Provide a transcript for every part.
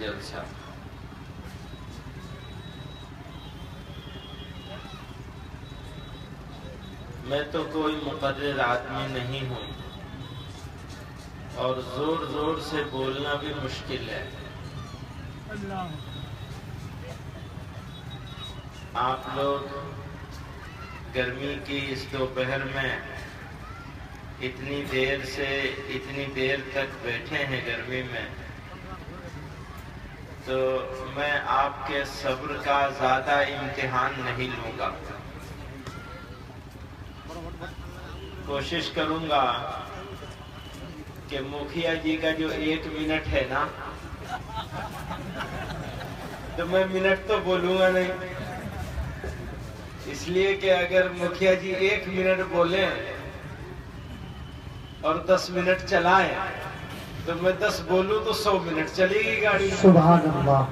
जलसा। मैं तो कोई मुकर्रर आदमी नहीं हूँ और जोर जोर से बोलना भी मुश्किल है। आप लोग गर्मी की इस दोपहर में इतनी देर तक बैठे हैं गर्मी में, तो मैं आपके सब्र का ज्यादा इम्तिहान नहीं लूंगा। कोशिश करूंगा कि मुखिया जी का जो 1 मिनट है ना, तो मैं मिनट तो बोलूंगा नहीं, इसलिए कि अगर मुखिया जी 1 मिनट बोले और 10 मिनट चलाएं, तो मैं 10 बोलूं तो 100 मिनट चलेगी गाड़ी। सुभान अल्लाह।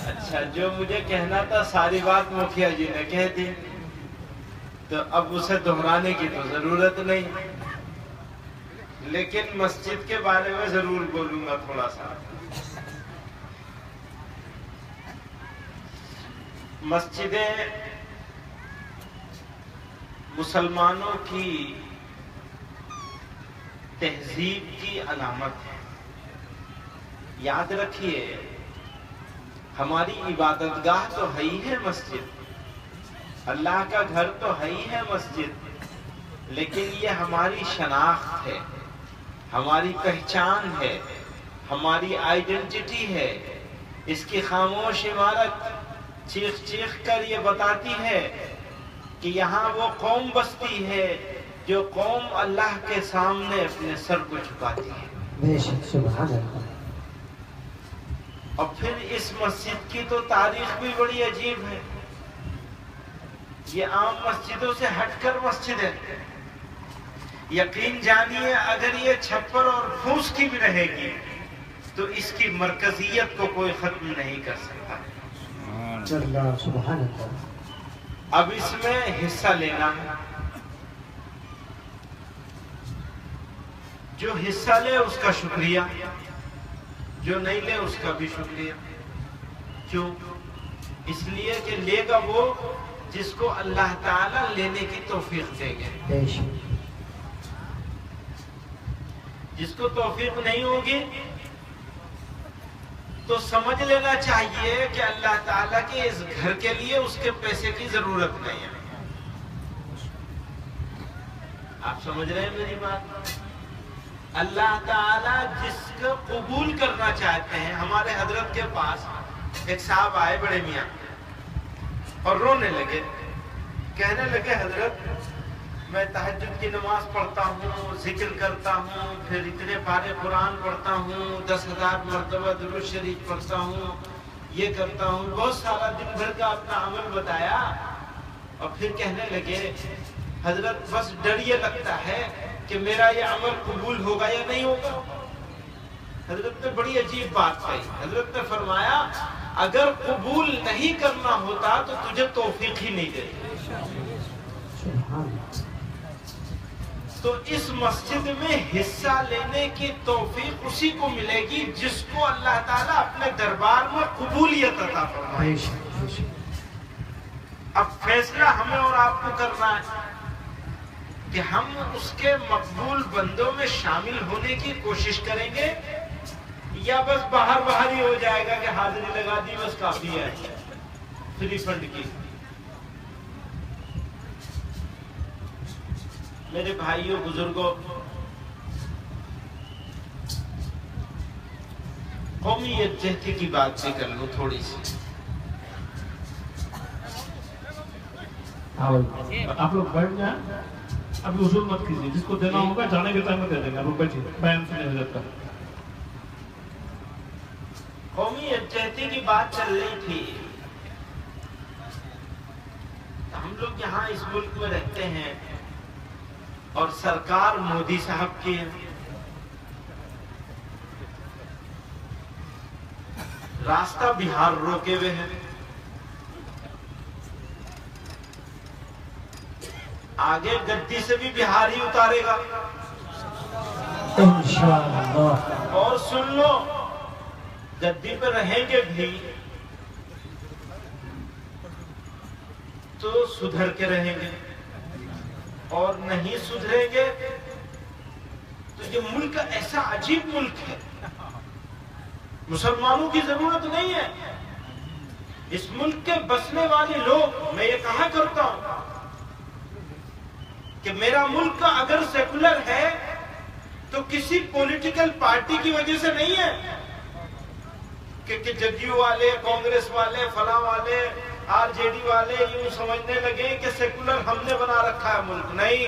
अच्छा, जो मुझे कहना था सारी बात मुखिया जी ने कह दी, तो अब उसे दोहराने की तो जरूरत नहीं, लेकिन मस्जिद के बारे में जरूर बोलूंगा थोड़ा सा। मस्जिदें मुसलमानों की तहजीब की अलामत है। याद रखिए, हमारी इबादतगाह तो है ही है मस्जिद, अल्लाह का घर तो है ही है मस्जिद, लेकिन ये हमारी शनाख्त है, हमारी पहचान है, हमारी आइडेंटिटी है। इसकी खामोश इमारत चीख चीख कर ये बताती है कि यहाँ वो कौम बसती है जो कौम अल्लाह के सामने अपने सर को झुकाती है। बेशक, सुभान अल्लाह। और फिर इस मस्जिद की तो तारीख भी बड़ी अजीब है। ये आम मस्जिदों से हटकर मस्जिद है। यकीन जानिए, अगर ये छप्पर और फूस की भी रहेगी तो इसकी मरकजियत को कोई खत्म नहीं कर सकता। सुभान अल्लाह। अब इसमें हिस्सा लेना है, जो हिस्सा ले उसका शुक्रिया, जो नहीं ले उसका भी शुक्रिया। क्यों? इसलिए कि लेगा वो जिसको अल्लाह ताला लेने की तौफीक देंगे। जिसको तौफीक नहीं होगी तो समझ लेना चाहिए कि अल्लाह ताला के इस घर के लिए उसके पैसे की जरूरत नहीं है। आप समझ रहे हैं मेरी बात? अल्लाह ताला जिसको कबूल करना चाहते हैं। हमारे हजरत के पास एक साहब आए, बड़े मियाँ, और रोने लगे, कहने लगे, हजरत मैं तहज्जुद की नमाज पढ़ता हूँ, जिक्र करता हूँ, फिर इतने पारे कुरान पढ़ता हूँ, 10,000 मरतबा दुरूद शरीफ पढ़ता हूँ, ये करता हूँ, बहुत सारा दिन भर का अपना अमल बताया, और फिर कहने लगे, हजरत बस डर ये लगता है कि मेरा ये अमल कबूल होगा या नहीं होगा। हजरत ने बड़ी अजीब बात कही। हजरत ने फरमाया, अगर कबूल नहीं करना होता तो तुझे तौफीक ही नहीं देती। तो इस मस्जिद में हिस्सा लेने की तौफीक उसी को मिलेगी जिसको अल्लाह ताला अपने दरबार में कबूलियत अता फरमाए। अब फैसला हमें और आपको करना है कि हम उसके मकबूल बंदों में शामिल होने की कोशिश करेंगे या बस बाहर ही हो जाएगा कि हाजिरी लगा दी बस काफी है फ्री फंड की। मेरे भाइयों बुजुर्गों, कौमी यकजहती की बात भी कर लूं थोड़ी सी। आप लोग बैठ जाए, अभी उसूल मत कीजिए, जिसको देना होगा जाने के टाइम में दे देंगे। आप लोग बैठिए, बयान सुने हजरत का। कौमी यकजहती की बात चल रही थी। हम लोग यहाँ इस मुल्क में रहते हैं और सरकार मोदी साहब की रास्ता बिहार रोके हुए है। आगे गद्दी से भी बिहार ही उतारेगा। इंशाअल्लाह। और सुन लो, गद्दी पे रहेंगे भी तो सुधर के रहेंगे, और नहीं सुधरेंगे तो ये मुल्क ऐसा अजीब मुल्क है, मुसलमानों की जरूरत नहीं है। इस मुल्क के बसने वाले लोग, मैं ये कहा करता हूं कि मेरा मुल्क अगर सेकुलर है तो किसी पॉलिटिकल पार्टी की वजह से नहीं है कि जदयू वाले, कांग्रेस वाले, फला वाले, आरजेडी वाले यूं समझने लगे कि सेकुलर हमने बना रखा है मुल्क। नहीं,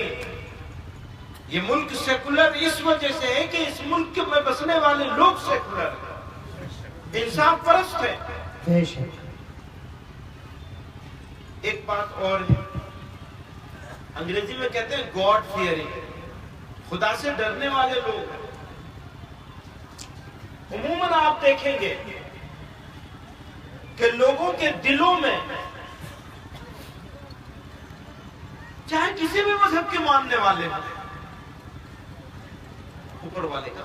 ये मुल्क सेकुलर इस वजह से है कि इस मुल्क में बसने वाले लोग सेकुलर हैं, इंसाफ परस्त है। बेशक। एक बात और है, अंग्रेजी में कहते हैं गॉड फियरिंग, खुदा से डरने वाले लोग। उम्मूमन आप देखेंगे कि लोगों के दिलों में, चाहे किसी भी मजहब के मानने वाले हो, ऊपर वाले का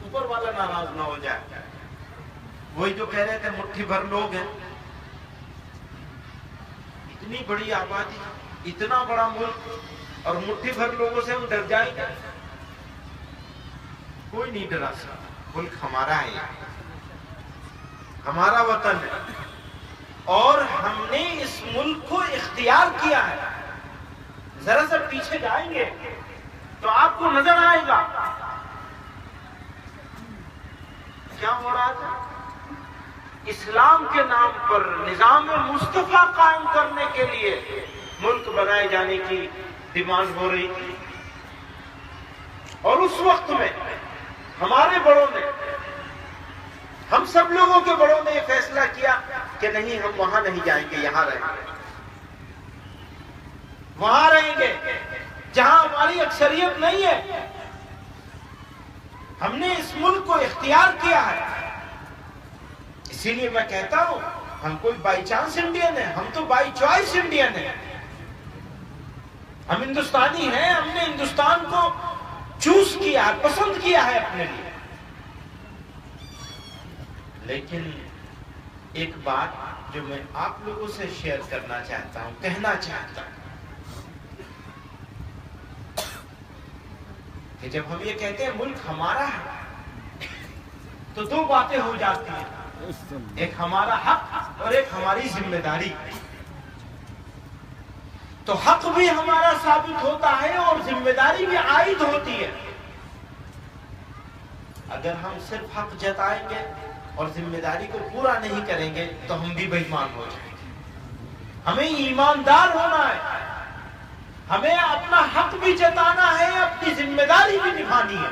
ऊपर वाला नाराज ना हो जाए। वही जो कह रहे थे मुट्ठी भर लोग हैं, इतनी बड़ी आबादी, इतना बड़ा मुल्क, और मुट्ठी भर लोगों से हम डर जाएंगे? कोई नहीं डरा सकता। मुल्क हमारा है, हमारा वतन है, और हमने इस मुल्क को इख्तियार किया है। जरा सा पीछे जाएंगे तो आपको नजर आएगा क्या हो रहा था। इस्लाम के नाम पर निजाम मुस्तफा कायम करने के लिए मुल्क बनाए जाने की डिमांड हो रही थी, और उस वक्त में हमारे बड़ों ने, हम सब लोगों के बड़ों ने यह फैसला किया कि नहीं, हम वहां नहीं जाएंगे, यहां रहेंगे। वहां रहेंगे जहां हमारी अक्सरियत नहीं है। हमने इस मुल्क को इख्तियार किया है। इसीलिए मैं कहता हूं, हम कोई बाई चांस इंडियन है, हम तो बाई चॉइस इंडियन है। हम हिंदुस्तानी हैं, हमने हिंदुस्तान को चूज किया है, पसंद किया है अपने लिए। लेकिन एक बात जो मैं आप लोगों से शेयर करना चाहता हूं, कहना चाहता हूं, कि जब हम ये कहते हैं मुल्क हमारा है, तो दो बातें हो जाती हैं, एक हमारा हक और एक हमारी जिम्मेदारी। तो हक भी हमारा साबित होता है और जिम्मेदारी भी आयद होती है। अगर हम सिर्फ हक जताएंगे और जिम्मेदारी को पूरा नहीं करेंगे तो हम भी बेईमान हो जाएंगे। हमें ईमानदार होना है, हमें अपना हक भी जताना है, अपनी जिम्मेदारी भी निभानी है,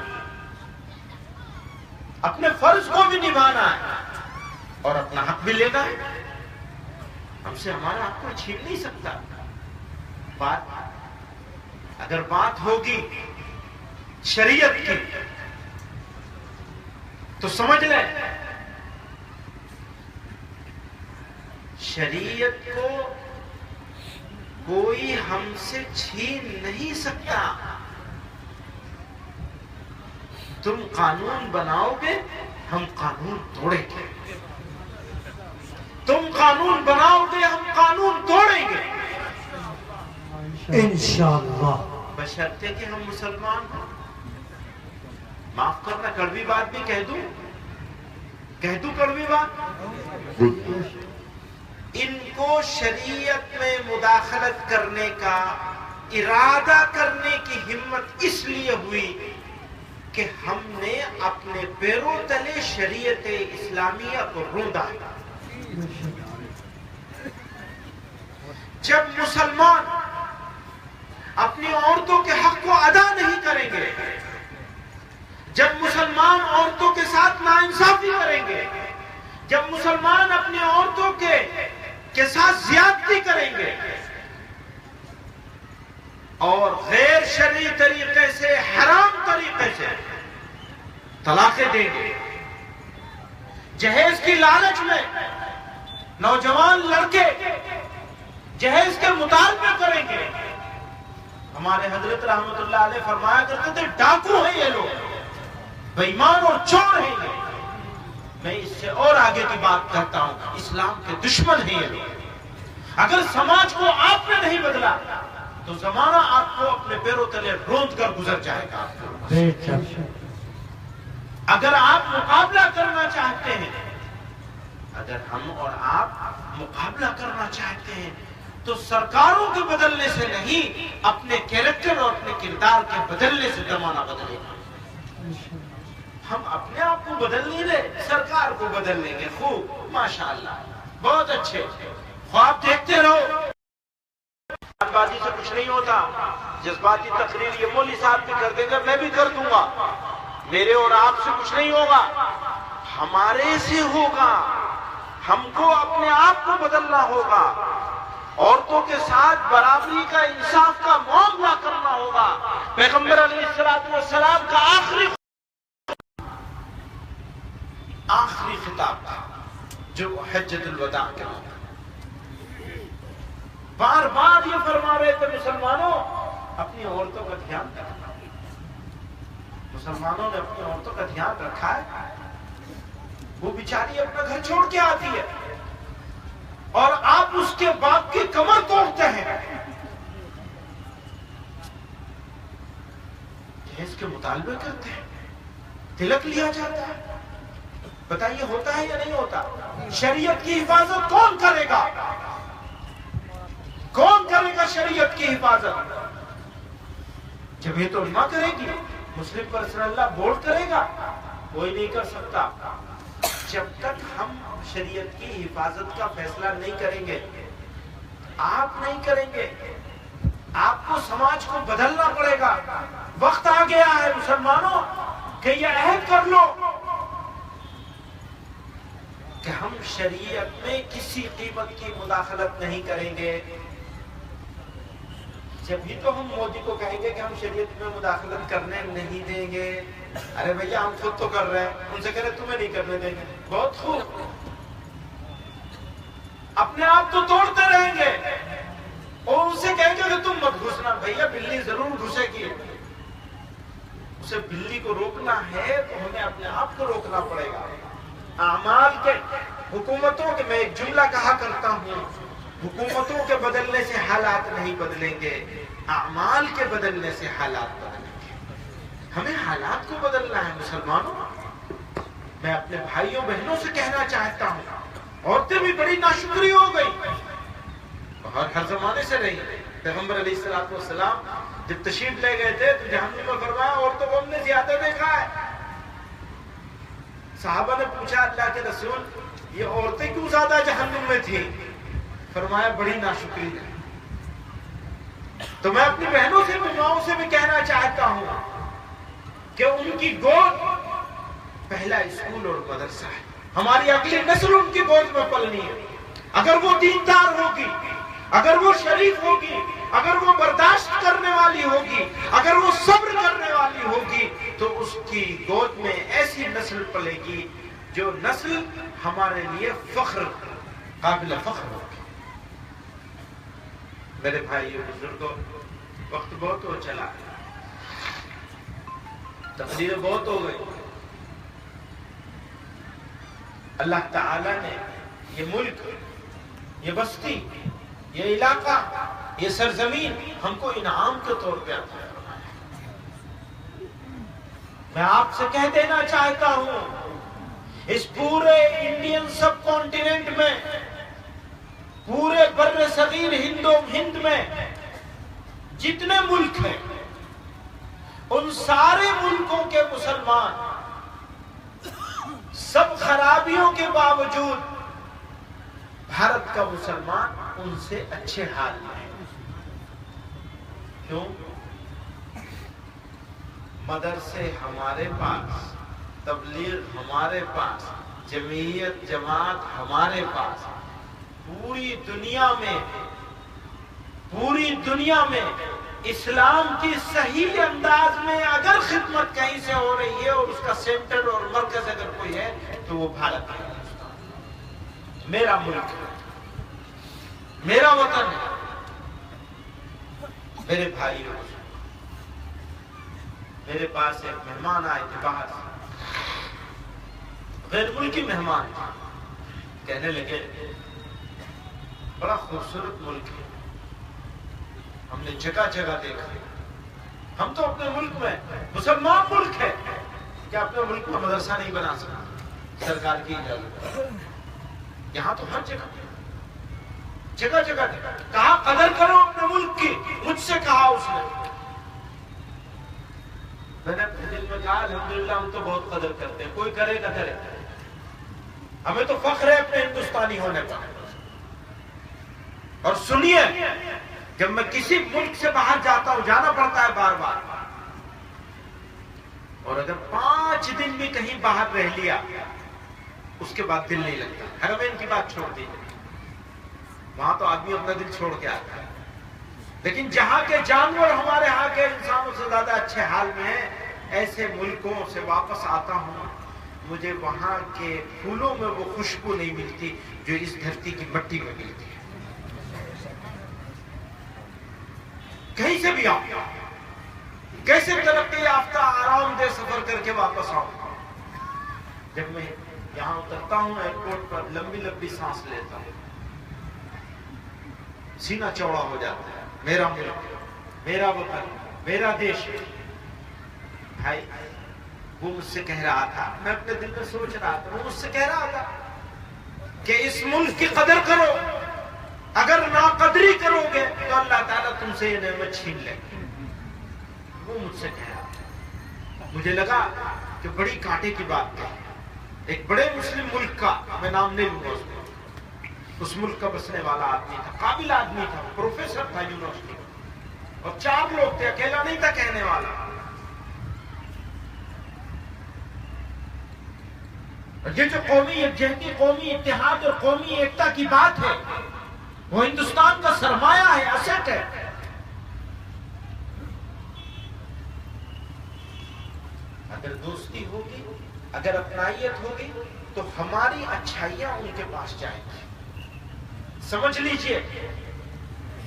अपने फर्ज को भी निभाना है और अपना हक भी लेना है। हमसे हमारा हक कोई छीन नहीं सकता। अगर बात होगी शरीयत की तो समझ लें, शरीयत को कोई हमसे छीन नहीं सकता। तुम कानून बनाओगे, हम कानून तोड़ेंगे। तुम कानून बनाओगे, हम कानून तोड़ेंगे, इंशाअल्लाह। बशर्ते कि हम मुसलमान हो। माफ करना, कड़वी बात भी कह दूं कड़वी बात। इनको शरीयत में मुदाखलत करने का इरादा करने की हिम्मत इसलिए हुई कि हमने अपने पैरों तले शरीयत इस्लामिया को रोंदा। जब मुसलमान अपनी औरतों के हक को अदा नहीं करेंगे, जब मुसलमान औरतों के साथ नाइंसाफी करेंगे, जब मुसलमान अपनी औरतों के साथ ज्यादती करेंगे और गैर शरई तरीके से, हराम तरीके से तलाकें देंगे, जहेज की लालच में नौजवान लड़के जहेज के मुतालबे करेंगे, हमारे हजरत रहमतुल्लाह अलैह फरमाया करते थे, डाकू हैं ये लोग, बेईमान और चोर हैं ये। मैं इससे और आगे की बात कहता हूं, इस्लाम के दुश्मन हैं ये लोग। अगर समाज को आपने नहीं बदला तो जमाना आपको अपने पैरों तले रोंद कर गुजर जाएगा। अगर आप मुकाबला करना चाहते हैं, अगर हम और आप मुकाबला करना चाहते हैं, तो सरकारों के बदलने से नहीं, अपने कैरेक्टर और अपने किरदार के बदलने से जमाना बदलेगा। हम अपने आप को बदल नहीं रहे, सरकार को बदल लेंगे। खूब, माशाअल्लाह, बहुत अच्छे। ख्वाब देखते रहो, बाजी से कुछ नहीं होता। जज्बाती तकरीर ये मौलवी साहब भी कर देंगे, मैं भी कर दूंगा। मेरे और आपसे कुछ नहीं होगा, हमारे से होगा। हमको अपने आप को बदलना होगा। औरतों के साथ बराबरी का, इंसाफ का मामला करना होगा। पैगंबर अलैहिस्सलाम का आखिरी खिताब था जो हज्जतुल वदा का, बार बार ये फरमा रहे थे, मुसलमानों अपनी औरतों का ध्यान रखना। मुसलमानों ने अपनी औरतों का ध्यान रखा है। वो बेचारी अपना घर छोड़ के आती है और आप उसके बाप की कमर तोड़ते हैं। इसके मुतालबे करते हैं, तिलक लिया जाता है। बताइए होता है या नहीं होता? शरीयत की हिफाजत कौन करेगा? कौन करेगा शरीयत की हिफाजत? जब ये तो उम्मा करेगी, मुस्लिम पर्सनल्लाह बोर्ड करेगा, कोई नहीं कर सकता। जब तक हम शरीयत की हिफाजत का फैसला नहीं करेंगे, आप नहीं करेंगे, आपको समाज को बदलना पड़ेगा। वक्त आ गया है मुसलमानों कि ये अहद कर लो कि हम शरीयत में किसी कीमत की मुदाखलत नहीं करेंगे। जब भी तो हम मोदी को कहेंगे कि हम शरीयत में मुदाखलत करने नहीं देंगे। अरे भैया हम खुद तो कर रहे हैं, उनसे कह रहे तुम्हें नहीं करने देंगे। बहुत खूब, अपने आप तो तोड़ते रहेंगे और उनसे कहेंगे कि तुम मत घुसना। भैया बिल्ली जरूर घुसेगी, उसे बिल्ली को रोकना है तो हमें अपने आप को रोकना पड़ेगा। आमाल के, हुकूमतों के, मैं एक जुमला कहा करता हूँ, हुकूमतों के बदलने से हालात नहीं बदलेंगे, आमाल के बदलने से हालात बदलेंगे। हमें हालात को बदलना है मुसलमानों। मैं अपने भाइयों बहनों से कहना चाहता हूँ, औरतें भी बड़ी नाशुक्री हो गई और हर जमाने से रही। पैगंबर अलैहिस्सलाम जब तशरीफ ले गए थे तो जहन्नम में फरमाया औरतों को हमने ज्यादा देखा है। साहबा ने पूछा अल्लाह के रसूल, ये औरतें क्यों ज्यादा जहन्नम में थी? फरमाया बड़ी नाशुक्री है। तो मैं अपनी बहनों से, माओं से भी कहना चाहता हूं कि उनकी गोद पहला स्कूल और मदरसा है। हमारी अगली नस्ल उनकी गोद में पलनी है। अगर वो दीनदार होगी, अगर वो शरीफ होगी, अगर वो बर्दाश्त करने वाली होगी, अगर वो सब्र करने वाली होगी, तो उसकी गोद में ऐसी नस्ल पलेगी जो नस्ल हमारे लिए फख्र, काबिल फख्र होगी। मेरे भाइयों बुजुर्गों, वक्त बहुत हो चला, तकदीरें बहुत हो गई। अल्लाह ताला ने ये मुल्क, ये बस्ती, ये इलाका, ये सरजमीन हमको इनाम के तौर पे अता फरमाया। मैं आपसे कह देना चाहता हूं, इस पूरे इंडियन सब कॉन्टिनेंट में, पूरे बर्रे सगीर हिंद में जितने मुल्क हैं, उन सारे मुल्कों के मुसलमान सब खराबियों के बावजूद भारत का मुसलमान उनसे अच्छे हाल में है। क्यों? मदरसे हमारे पास, तबलीग हमारे पास, जमीयत जमात हमारे पास। पूरी दुनिया में इस्लाम की सही अंदाज में अगर खिदमत कहीं से हो रही है और उसका सेंटर और मरकज अगर कोई है तो वो भारत है। मेरा मुल्क है, मेरा वतन है। मेरे भाई मेरे पास एक मेहमान आए थे बाहर से, गैर मुल्की मेहमान, कहने लगे बड़ा खूबसूरत मुल्क है, हमने जगह जगह देखा, हम तो अपने मुल्क में मुसलमान मुल्क है, क्या अपने मुल्क में मदरसा नहीं बना सकते सरकार की इजाजत? यहाँ तो हर जगह जगह जगह कहा कदर करो अपने मुल्क की, मुझसे कहा उसने। मैंने अपने दिल में कहा अल्हम्दुलिल्लाह हम तो बहुत कदर करते हैं, कोई करे न करे, हमें तो फख्र है अपने हिंदुस्तानी होने पर। और सुनिए, जब मैं किसी मुल्क से बाहर जाता हूं, जाना पड़ता है बार बार, और अगर 5 दिन भी कहीं बाहर रह लिया उसके बाद दिल नहीं लगता। हरमैन की बात छोड़ दीजिए, वहां तो आदमी अपना दिल छोड़ के आता है, लेकिन जहां के जानवर हमारे यहाँ के इंसानों से ज्यादा अच्छे हाल में है, ऐसे मुल्कों से वापस आता हूं, मुझे वहां के फूलों में वो खुशबू नहीं मिलती जो इस धरती की मिट्टी में मिलती है। कहीं से भी आओ, कैसे तरक्की याफ्ता आरामदेह सफर करके वापस आओ, जब मैं यहां उतरता हूं एयरपोर्ट पर, लंबी लंबी सांस लेता हूं, सीना चौड़ा हो जाता है। मेरा मुल्क, मेरा वतन, मेरा देश। भाई वो मुझसे कह रहा था, मैं अपने दिल में सोच रहा था, वो मुझसे कह रहा था कि इस मुल्क की कदर करो, अगर नाकदरी करोगे तो अल्लाह ताला तुमसे ये नेमत छीन लेगा। वो मुझसे कह रहा था, मुझे लगा कि बड़ी कांटे की बात है। एक बड़े मुस्लिम मुल्क का, मैं नाम नहीं लूंगा उसको, उस मुल्क का बसने वाला आदमी था, काबिल आदमी था, प्रोफेसर था यूनिवर्सिटी, और 4 लोग थे, अकेला नहीं था कहने वाला। ये जो कौमी यकजहती, कौमी इत्तेहाद और कौमी एकता की बात है, वो हिंदुस्तान का सरमाया है, असेट है। अगर दोस्ती होगी, अगर अपनाइयत होगी, तो हमारी अच्छाइयां उनके पास जाएंगी। समझ लीजिए,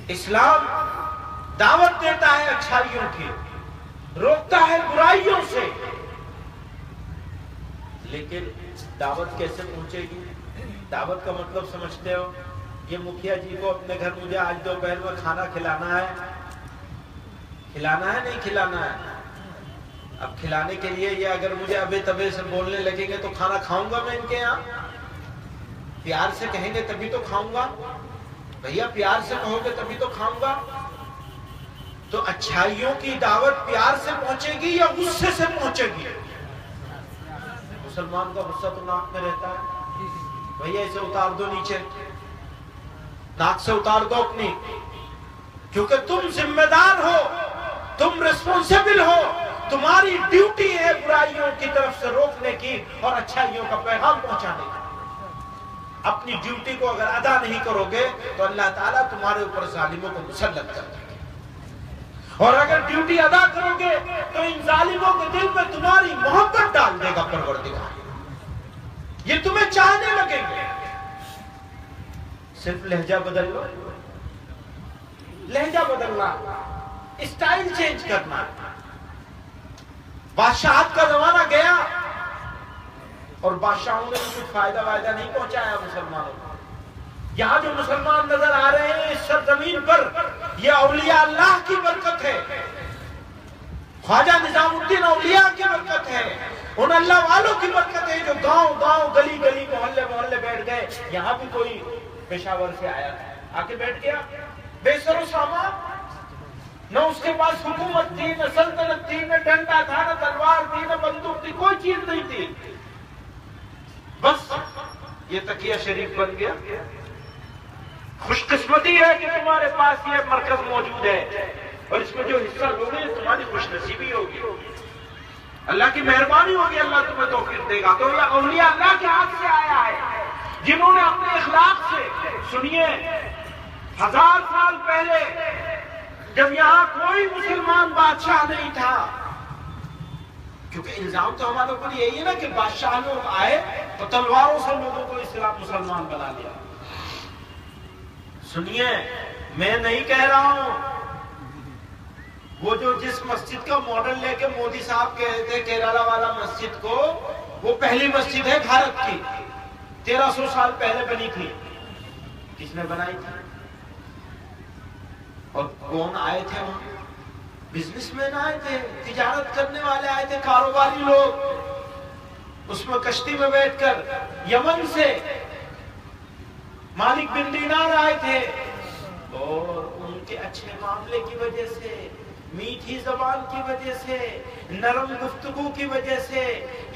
इस्लाम दावत देता है अच्छाइयों की, रोकता है बुराइयों से, लेकिन दावत कैसे पहुंचेगी? दावत का मतलब समझते हो? ये मुखिया जी को अपने घर मुझे आज दोपहर में खाना खिलाना है, खिलाना है नहीं खिलाना है? अब खिलाने के लिए ये अगर मुझे अबे तबे से बोलने लगेंगे तो खाना खाऊंगा मैं इनके यहाँ? प्यार से कहेंगे तभी तो खाऊंगा भैया, प्यार से कहोगे तभी तो खाऊंगा। तो अच्छाइयों की दावत प्यार से पहुंचेगी या गुस्से से पहुंचेगी? मुसलमान का गुस्सा तो नाक में रहता है, भैया इसे उतार दो नीचे, नाक से उतार दो अपनी, क्योंकि तुम जिम्मेदार हो, तुम रिस्पॉन्सिबल हो, तुम्हारी ड्यूटी है बुराइयों की तरफ से रोकने की और अच्छाइयों का पैगाम पहुंचाने की। अपनी ड्यूटी को अगर अदा नहीं करोगे तो अल्लाह ताला तुम्हारे ऊपर जालिमों को मुसल्लत कर देगा, और अगर ड्यूटी अदा करोगे तो इन जालिमों के दिल में तुम्हारी मोहब्बत डाल देगा परवरदिगार, ये तुम्हें चाहने लगेंगे। सिर्फ लहजा बदल लो, लहजा बदलना, स्टाइल चेंज करना। बादशाहत का जमाना गया और बादशाहों ने कुछ फायदा वायदा नहीं पहुंचाया मुसलमानों को। यहाँ जो मुसलमान नजर आ रहे हैं इस सरजमीन पर, यह औलिया अल्लाह की बरकत है, ख्वाजा निजामुद्दीन औलिया की बरकत है, उन अल्लाह वालों की बरकत है जो गांव गांव, गली गली, मोहल्ले मोहल्ले बैठ गए। यहाँ भी कोई पेशावर से आया था, आके बैठ गया, बेसरो सामान, न उसके पास हुकूमत थी, न सल्तनत थी, न डंडा था, न तलवार थी, न बंदूक थी, कोई चीज नहीं थी, बस ये तकिया शरीफ बन गया। खुशकिस्मती है कि तुम्हारे पास ये मरकज मौजूद है, और इसमें जो हिस्सा लोगे तुम्हारी खुशनसीबी होगी, अल्लाह की मेहरबानी होगी, अल्लाह तुम्हें तौफीक देगा। तो ये औलिया अल्लाह के हाथ से आया है, जिन्होंने अपने इखलाक से, सुनिए, 1000 साल पहले जब यहां कोई मुसलमान बादशाह नहीं था, क्योंकि इल्जाम तो हमारे ऊपर यही है ना कि बादशाह लोग आए तो तलवारों से लोगों को इस्लाम मुसलमान बना लिया। सुनिए, मैं नहीं कह रहा हूं वो जो जिस मस्जिद का मॉडल लेके मोदी साहब कहे थे केरला वाला मस्जिद को, वो पहली मस्जिद है भारत की, 1300 साल पहले बनी थी। किसने बनाई थी? और कौन आए थे वहां? बिजनेसमैन आए थे, तिजारत करने वाले आए थे, कारोबारी लोग। उसमें कश्ती में बैठकर यमन से मालिक बिन दीनार आए थे, और उनके अच्छे मामले की वजह से, मीठी जबान की वजह से, नरम गुफ्तगू की वजह से,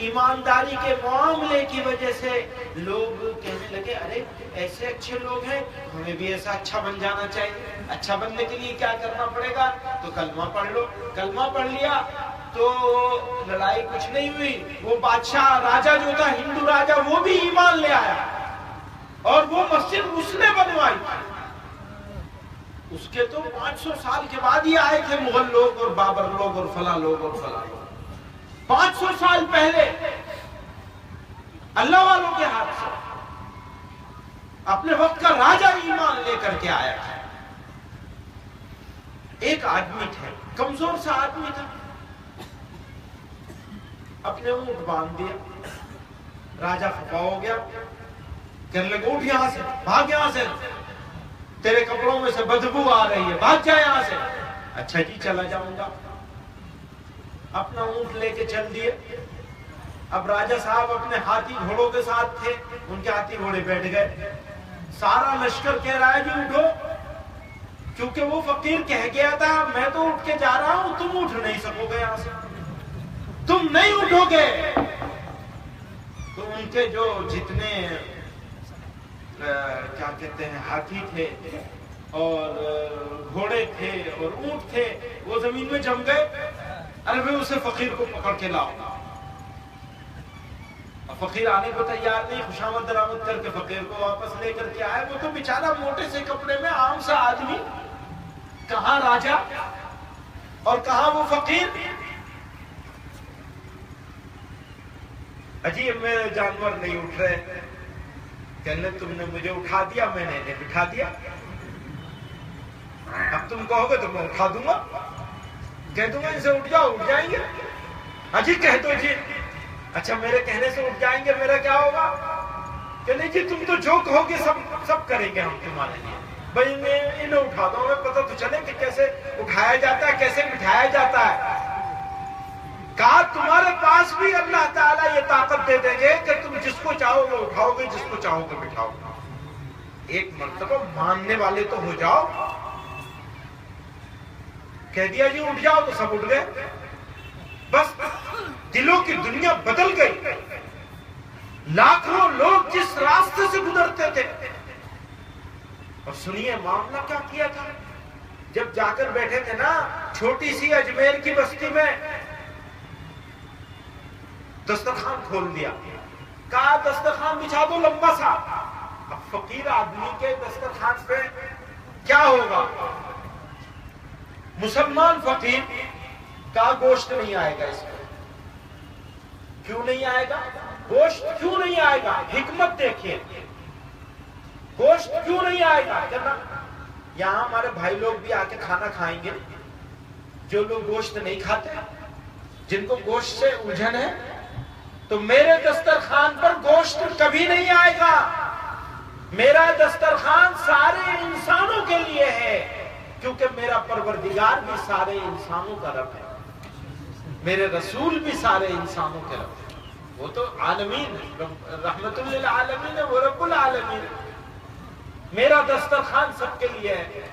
ईमानदारी के मामले की वजह से लोग कहने लगे, अरे ऐसे अच्छे लोग हैं, हमें भी ऐसा अच्छा बन जाना चाहिए। अच्छा बनने के लिए क्या करना पड़ेगा? तो कलमा पढ़ लो। कलमा पढ़ लिया तो लड़ाई कुछ नहीं हुई। वो बादशाह राजा जो था, हिंदू राजा, वो भी ईमान ले आया, और वो मस्जिद उसने बनवाई। उसके तो 500 साल के बाद ही आए थे मुगल लोग और बाबर लोग और फला लोग और फला लोग। 500 साल पहले अल्लाह वालों के हाथ से अपने वक्त का राजा ईमान लेकर के आया था। एक आदमी थे, कमजोर सा आदमी था, अपने ऊंट बांध दिया। राजा खफा हो गया, कहने लगे, उठ यहां से, भाग यहां से, तेरे कपड़ों में से बदबू आ रही है, भाग जा यहां से। अच्छा जी, चला जाऊंगा। अपना ऊंट लेके चल दिए। अब राजा साहब अपने हाथी घोड़ों के साथ थे, उनके हाथी घोड़े बैठ गए। सारा लश्कर कह रहा है जी उठो, क्योंकि वो फकीर कह गया था, मैं तो उठ के जा रहा हूं, तुम उठ नहीं सकोगे यहां से, तुम नहीं उठोगे। तो उनके जो जितने क्या कहते हैं, हाथी थे और घोड़े थे और ऊंट थे, वो जमीन में जम गए। अरे वे उसे फकीर को पकड़ के लाओ। फकीर आने को तैयार नहीं, खुशामद दरामद करके फकीर को वापस लेकर के आए। वो तो बेचारा मोटे से कपड़े में आम सा आदमी, कहां राजा और कहां वो फकीर। अजीब, मेरे जानवर नहीं उठ रहे। कहने, तुमने मुझे उठा दिया, मैंने इन्हें बिठा दिया, अब तुम कहोगे तो मैं उठा दूंगा। कह दूंगा इनसे उठ जाओ, उठ जाएंगे। अजी कह दो जी। अच्छा, मेरे कहने से उठ जाएंगे, मेरा क्या होगा? कहने जी, तुम तो जो कहोगे सब करेंगे हम तुम्हारे लिए। भाई मैं इन्हें उठा दो, हमें पता तो चले कि कैसे उठाया जाता है, कैसे बिठाया जाता है। कहा, तुम्हारे पास भी अल्लाह ताला ये ताकत दे देंगे कि तुम जिसको चाहोगे उठाओगे, जिसको चाहोगे बिठाओगे। एक मर्तबा मानने वाले तो हो जाओ। कह दिया जी उठ जाओ, तो सब उठ गए। बस दिलों की दुनिया बदल गई। लाखों लोग जिस रास्ते से गुजरते थे, और सुनिए मामला क्या किया था। जब जाकर बैठे थे ना छोटी सी अजमेर की बस्ती में, दस्तरखान खोल दिया। कहा, दस्तरखान बिछा दो लंबा सा। अब फकीर आदमी के दस्तरखान पे क्या होगा? मुसलमान फकीर का गोश्त नहीं आएगा इसमें। क्यों नहीं आएगा? गोश्त क्यों नहीं आएगा? हिकमत देखिए, गोश्त क्यों नहीं आएगा? कहना, यहां हमारे भाई लोग भी आके खाना खाएंगे, जो लोग गोश्त नहीं खाते, जिनको गोश्त से उलझन है, तो मेरे दस्तरखान पर गोश्त कभी नहीं आएगा। मेरा दस्तरखान सारे इंसानों के लिए है, क्योंकि मेरा परवरदिगार भी सारे इंसानों का रब है, मेरे रसूल भी सारे इंसानों के रब है। वो तो आलमीन है, रहमतुल लिल आलमीन है, वो रब्बुल आलमीन है। मेरा दस्तरखान सबके लिए है।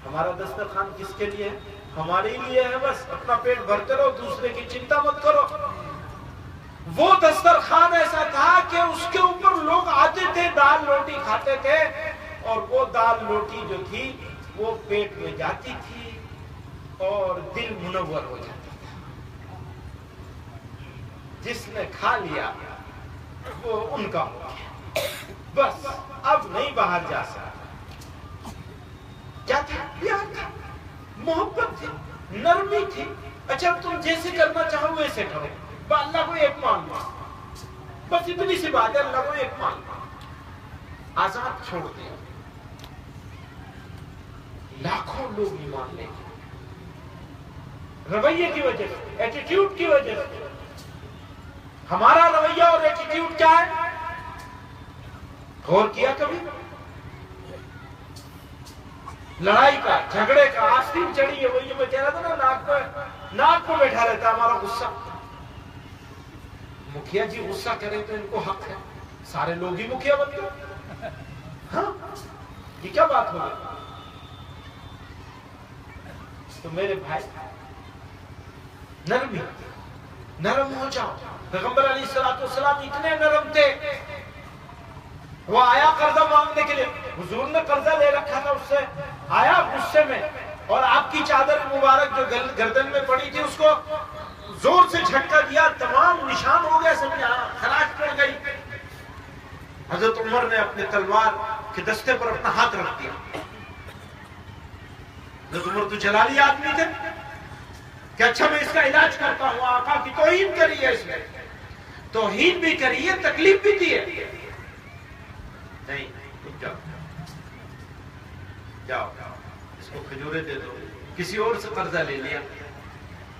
हमारा दस्तरखान किसके लिए है? हमारे लिए है। बस अपना पेट भरते रहो, दूसरे की चिंता मत करो। वो दस्तरखान ऐसा था कि उसके ऊपर लोग आते थे, दाल रोटी खाते थे, और वो दाल रोटी जो थी वो पेट में जाती थी और दिल मुनव्वर हो जाता था। जिसने खा लिया वो उनका हो गया, बस अब नहीं बाहर जा सकता। क्या था? प्यार था, मोहब्बत थी, नरमी थी। अच्छा, तुम जैसे करना चाहो वैसे करो, अल्लाह को एक मान लो, बस इतनी सी बात है। अल्लाह को एक मान लो, आजाद छोड़ दिया। लाखों लोग ईमान ले गए। रवैये की वजह से, एटीट्यूड की वजह से। हमारा रवैया और एटीट्यूड क्या है? गौर किया कभी? लड़ाई का, झगड़े का आस्तीन चढ़ी है। वही जो मैं कह रहा था ना, नाक पे बैठा रहता है हमारा गुस्सा। मुखिया जी गुस्सा करें तो इनको हक है, सारे लोग ही मुखिया बनते हैं। हाँ, ये क्या बात हो गई? तो मेरे भाई नरम हो जाओ। पैगंबर अलैहिस्सलाम इतने नरम थे, वो आया कर्जा मांगने के लिए, हुजूर ने कर्जा ले रखा था, उससे आया गुस्से में और आपकी चादर मुबारक जो गर्दन में पड़ी थी उसको जोर से झटका दिया, तमाम निशान हो गए, सब खराश पड़ गई। हजरत उमर ने अपने तलवार के दस्ते पर अपना हाथ रख दिया। हजरत उमर तो जलाली आदमी थे कि अच्छा मैं इसका इलाज करता हूं। आका की तौहीन करी है, इसने तौहीन भी करी है, तकलीफ भी दी है। नहीं, जाओ इसको खजूरें दे दो। किसी और से कर्जा ले लिया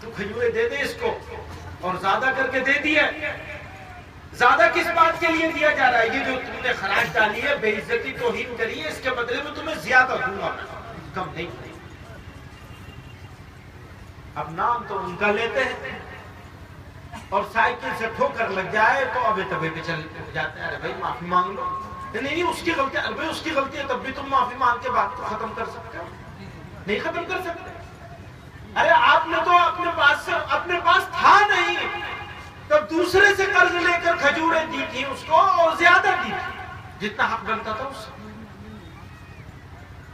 तो खजूरें दे दे इसको, और ज्यादा करके दे दिया। ज्यादा किस बात के लिए दिया जा रहा है? ये जो तुमने खराज डाली है, बेइज्जती तौहीन करी है, इसके बदले में तुम्हें ज्यादा दूंगा, कम नहीं। अब नाम तो उनका लेते हैं और साइकिल से ठोकर लग जाए तो अबे तबे पे चल जाते हैं, अरे भाई माफी मांग लो। नहीं, उसकी गलती, अरे भाई उसकी गलती है, तब भी तुम माफी मांग के बात को खत्म कर सकते हो? नहीं खत्म कर सकते। अरे आपने तो अपने पास था नहीं, तब दूसरे से कर्ज लेकर खजूरें दी थी उसको, और ज्यादा दी थी जितना हक बनता था उससे।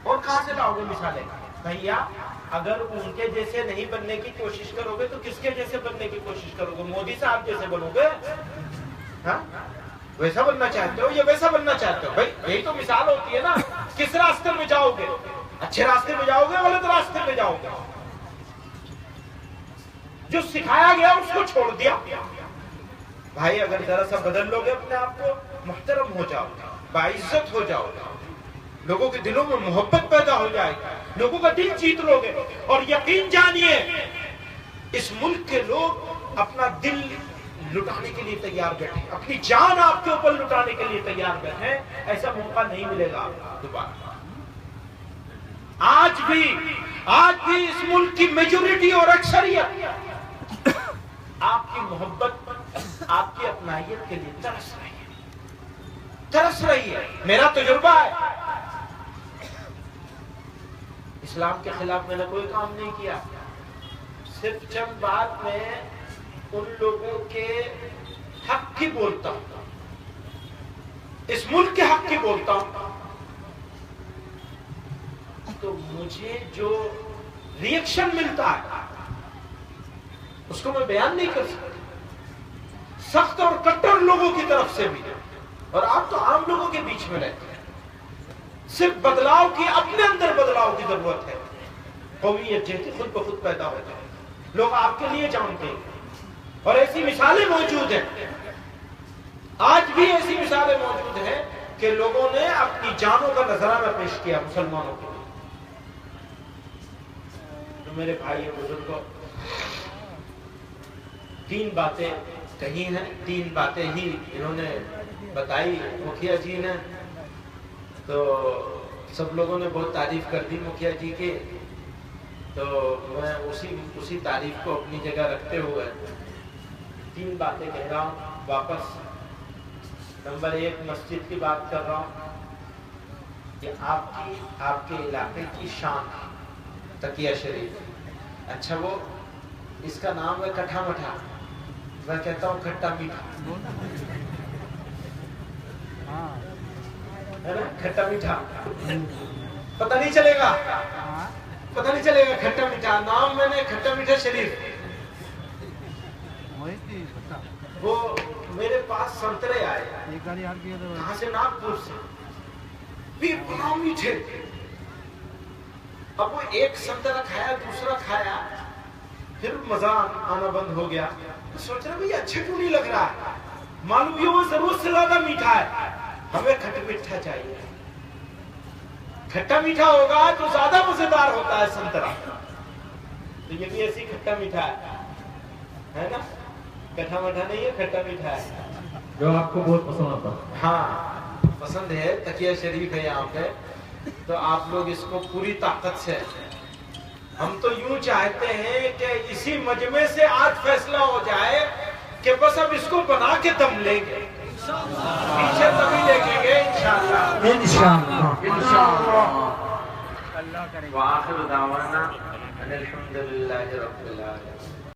और कहां से लाओगे मिसालें? भैया अगर उनके जैसे नहीं बनने की कोशिश करोगे तो किसके जैसे बनने की कोशिश करोगे? मोदी साहब जैसे बनोगे? हाँ, वैसा बनना चाहते हो या वैसा बनना चाहते हो? भाई यही तो मिसाल होती है ना। किस रास्ते में जाओगे? अच्छे रास्ते में जाओगे, गलत रास्ते में जाओगे? जो सिखाया गया उसको छोड़ दिया। भाई अगर जरा सा बदल लोगे अपने आप को, मुहतरम हो जाओ, बाइज्जत हो जाओ, लोगों के दिलों में मोहब्बत पैदा हो जाएगी, लोगों का दिल जीत लोगे। और यकीन जानिए इस मुल्क के लोग अपना दिल लुटाने के लिए तैयार बैठे, अपनी जान आपके ऊपर लुटाने के लिए तैयार बैठे। ऐसा मौका नहीं मिलेगा दोबारा। आज भी इस मुल्क की मेजॉरिटी और अक्सरियत आपकी मोहब्बत, आपकी अपनाइयत के लिए तरस रही है। मेरा तजुर्बा है, इस्लाम के खिलाफ मैंने कोई काम नहीं किया, सिर्फ चंद बात में उन लोगों के हक की बोलता हूं, इस मुल्क के हक की बोलता हूं। तो मुझे जो रिएक्शन मिलता है उसको मैं बयान नहीं कर सकता, सख्त और कट्टर लोगों की तरफ से भी। और आप तो आम लोगों के बीच में रहते हैं। सिर्फ बदलाव की, अपने अंदर बदलाव की जरूरत है। कौमियत जैसे खुद ब खुद पैदा हो जाए, लोग आपके लिए जानते हैं। और ऐसी मिसालें मौजूद हैं, आज भी ऐसी मिसालें मौजूद हैं कि लोगों ने अपनी जानों का नजराना पेश किया मुसलमानों के लिए। तो मेरे भाई बुजुर्गों, तीन बातें कही हैं, तीन बातें ही इन्होंने बताई मुखिया जी ने। तो सब लोगों ने बहुत तारीफ कर दी मुखिया जी की, तो मैं उसी तारीफ को अपनी जगह रखते हुए तीन बातें कह रहा हूँ वापस। नंबर 1, मस्जिद की बात कर रहा हूँ कि आपके इलाके की शान तकिया शरीफ। अच्छा, वो इसका नाम है कट्ठा मठा, मैं कहता हूँ खट्टा मीठा, है ना? खट्टा मीठा पता नहीं चलेगा, खट्टा मीठा नाम मैंने खट्टा मीठा शरीफ। वो मेरे पास संतरे आए, कहाँ से? नागपुर से, भी बड़ा मीठे। अब वो एक संतरा खाया, दूसरा खाया, फिर मजा आना बंद हो गया। तो सोच रहा भाई अच्छा क्यों नहीं लग रहा है, मालूम ये वो जरूरत से ज्यादा मीठा है, हमें खट्टा मीठा चाहिए। खट्टा मीठा होगा तो ज्यादा मजेदार होता है संतरा। तो तो ये भी ऐसी खट्टा मीठा है ना? कट्ठा मीठा नहीं है, खट्टा मीठा है, जो आपको बहुत पसंद आता है। हाँ पसंद है। तकिया शरीफ है यहाँ पे, तो आप लोग इसको पूरी ताकत से, हम तो यूं चाहते हैं कि इसी मजमे से आज फैसला हो जाए कि बस अब इसको बना के दम लेंगे, पीछे तभी देखेंगे इंशाअल्लाह। इंशाअल्लाह। वाखिर दावाना अनिल हम्दुलिल्लाहि रब्बिल आलमीन।